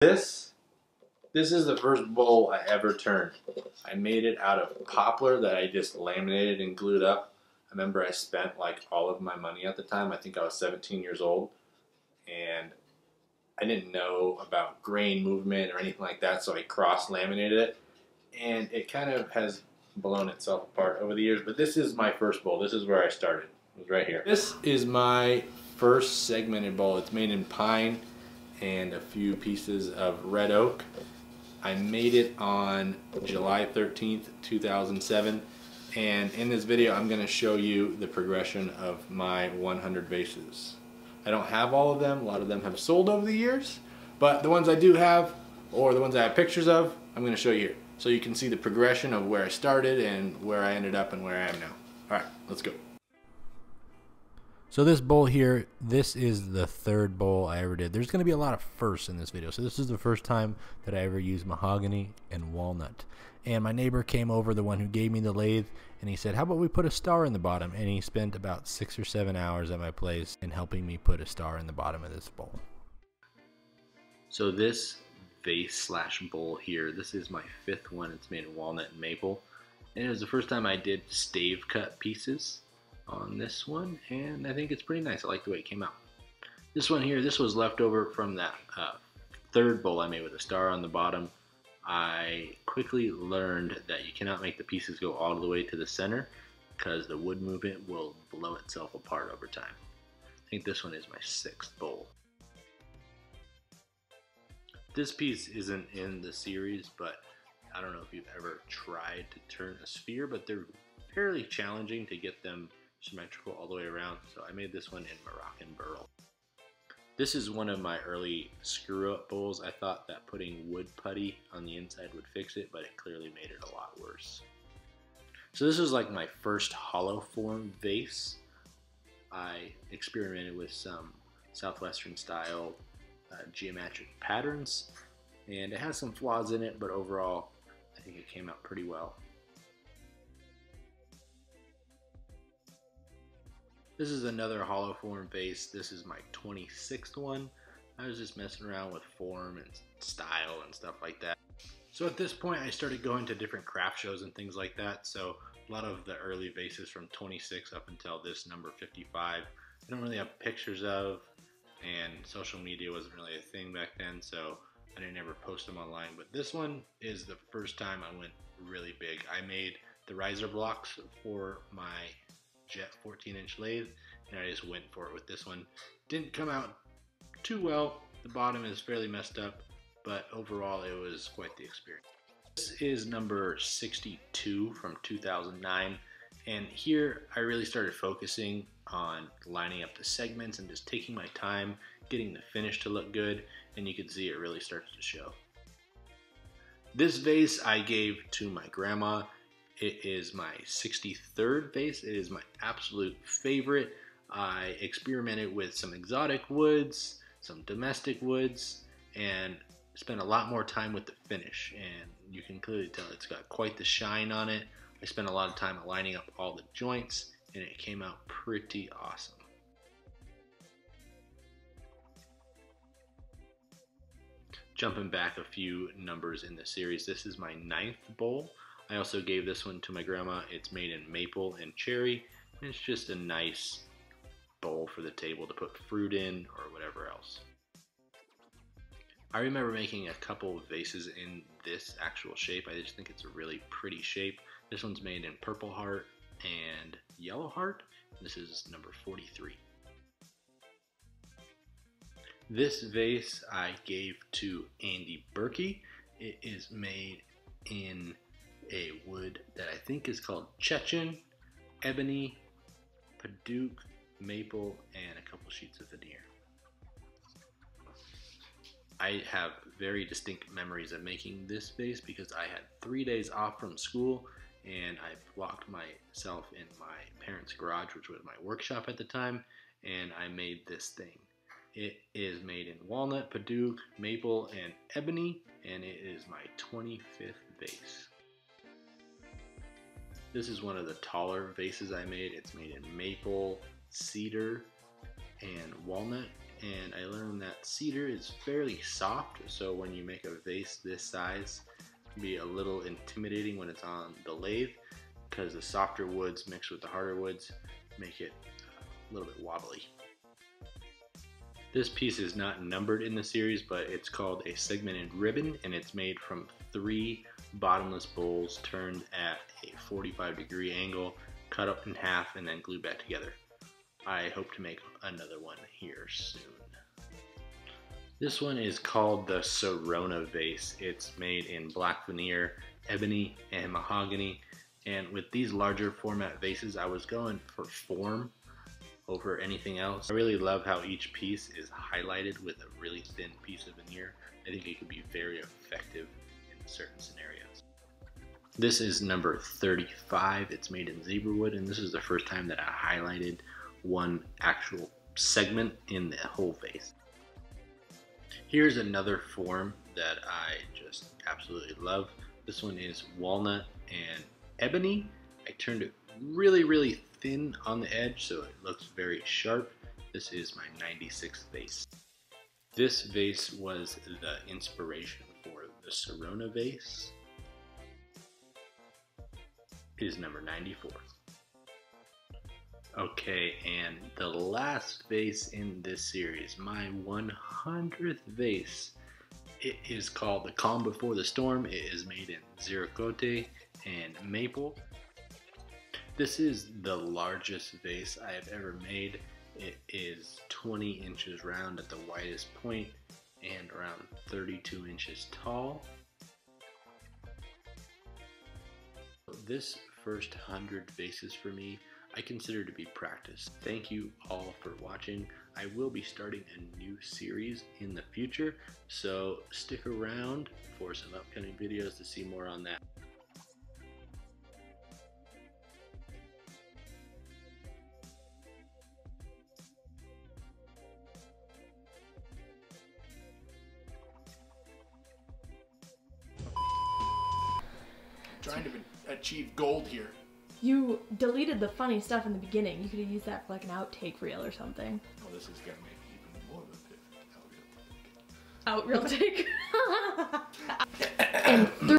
This is the first bowl I ever turned. I made it out of poplar that I just laminated and glued up. I remember I spent like all of my money at the time. I think I was 17 years old, and I didn't know about grain movement or anything like that, so I cross-laminated it, and it kind of has blown itself apart over the years, but this is my first bowl. This is where I started. It was right here. This is my first segmented bowl. It's made in pine and a few pieces of red oak. I made it on July 13th, 2007, and in this video I'm going to show you the progression of my 100 vases. I don't have all of them. A lot of them have sold over the years, but the ones I do have, or the ones I have pictures of, I'm going to show you here, so you can see the progression of where I started and where I ended up and where I am now. Alright, let's go. So this bowl here, this is the third bowl I ever did. There's going to be a lot of firsts in this video. So this is the first time that I ever used mahogany and walnut. And my neighbor came over, the one who gave me the lathe, and he said, how about we put a star in the bottom? And he spent about 6 or 7 hours at my place in helping me put a star in the bottom of this bowl. So this vase / bowl here, this is my 5th one. It's made of walnut and maple. And it was the first time I did stave cut pieces on this one, and I think it's pretty nice. I like the way it came out. This one here, this was left over from that third bowl I made with a star on the bottom. I quickly learned that you cannot make the pieces go all the way to the center because the wood movement will blow itself apart over time. I think this one is my 6th bowl. This piece isn't in the series, but I don't know if you've ever tried to turn a sphere, but they're fairly challenging to get them symmetrical all the way around, so I made this one in Moroccan burl. This is one of my early screw-up bowls. I thought that putting wood putty on the inside would fix it, but it clearly made it a lot worse. So this is like my first hollow form vase. I experimented with some Southwestern style geometric patterns, and it has some flaws in it, but overall I think it came out pretty well. This is another hollow form vase. This is my 26th one. I was just messing around with form and style and stuff like that. So at this point I started going to different craft shows and things like that. So a lot of the early vases from 26 up until this number 55, I don't really have pictures of, and social media wasn't really a thing back then, so I didn't ever post them online. But this one is the first time I went really big. I made the riser blocks for my Jet 14-inch lathe, and I just went for it with this one. Didn't come out too well. The bottom is fairly messed up, but overall it was quite the experience. This is number 62 from 2009, and here I really started focusing on lining up the segments and just taking my time, getting the finish to look good, and you can see it really starts to show. This vase I gave to my grandma. It is my 63rd vase. It is my absolute favorite. I experimented with some exotic woods, some domestic woods, and spent a lot more time with the finish. And you can clearly tell it's got quite the shine on it. I spent a lot of time lining up all the joints, and it came out pretty awesome. Jumping back a few numbers in the series, this is my 9th bowl. I also gave this one to my grandma. It's made in maple and cherry, and it's just a nice bowl for the table to put fruit in or whatever else. I remember making a couple of vases in this actual shape. I just think it's a really pretty shape. This one's made in purple heart and yellow heart. This is number 43. This vase I gave to Andy Berkey. It is made in a wood that I think is called Chechen, ebony, Paduke, maple, and a couple sheets of veneer. I have very distinct memories of making this vase because I had 3 days off from school, and I locked myself in my parents' garage, which was my workshop at the time, and I made this thing. It is made in walnut, Paduke, maple, and ebony, and it is my 25th vase. This is one of the taller vases I made. It's made in maple, cedar, and walnut, and I learned that cedar is fairly soft, so when you make a vase this size, it can be a little intimidating when it's on the lathe, because the softer woods mixed with the harder woods make it a little bit wobbly. This piece is not numbered in the series, but it's called a segmented ribbon, and it's made from 3 bottomless bowls turned at a 45-degree angle, cut up in half, and then glued back together. I hope to make another one here soon. This one is called the Sirona Vase. It's made in black veneer, ebony, and mahogany. And with these larger format vases, I was going for form over anything else. I really love how each piece is highlighted with a really thin piece of veneer. I think it could be very effective in certain scenarios. This is number 35. It's made in zebra wood, and this is the first time that I highlighted one actual segment in the whole vase. Here's another form that I just absolutely love. This one is walnut and ebony. I turned it really thin on the edge so it looks very sharp. This is my 96th vase. This vase was the inspiration for the Sirona Vase. It is number 94. Okay, and the last vase in this series, my 100th vase. It is called the Calm Before the Storm. It is made in ziricote and maple. This is the largest vase I have ever made. It is 20 inches round at the widest point and around 32 inches tall. This first 100 vases for me, I consider to be practice. Thank you all for watching. I will be starting a new series in the future, so stick around for some upcoming videos to see more on that. Trying to achieve gold here. You deleted the funny stuff in the beginning. You could have used that for like an outtake reel or something. Well, this is gonna make even more of a pivot. Out reel take. And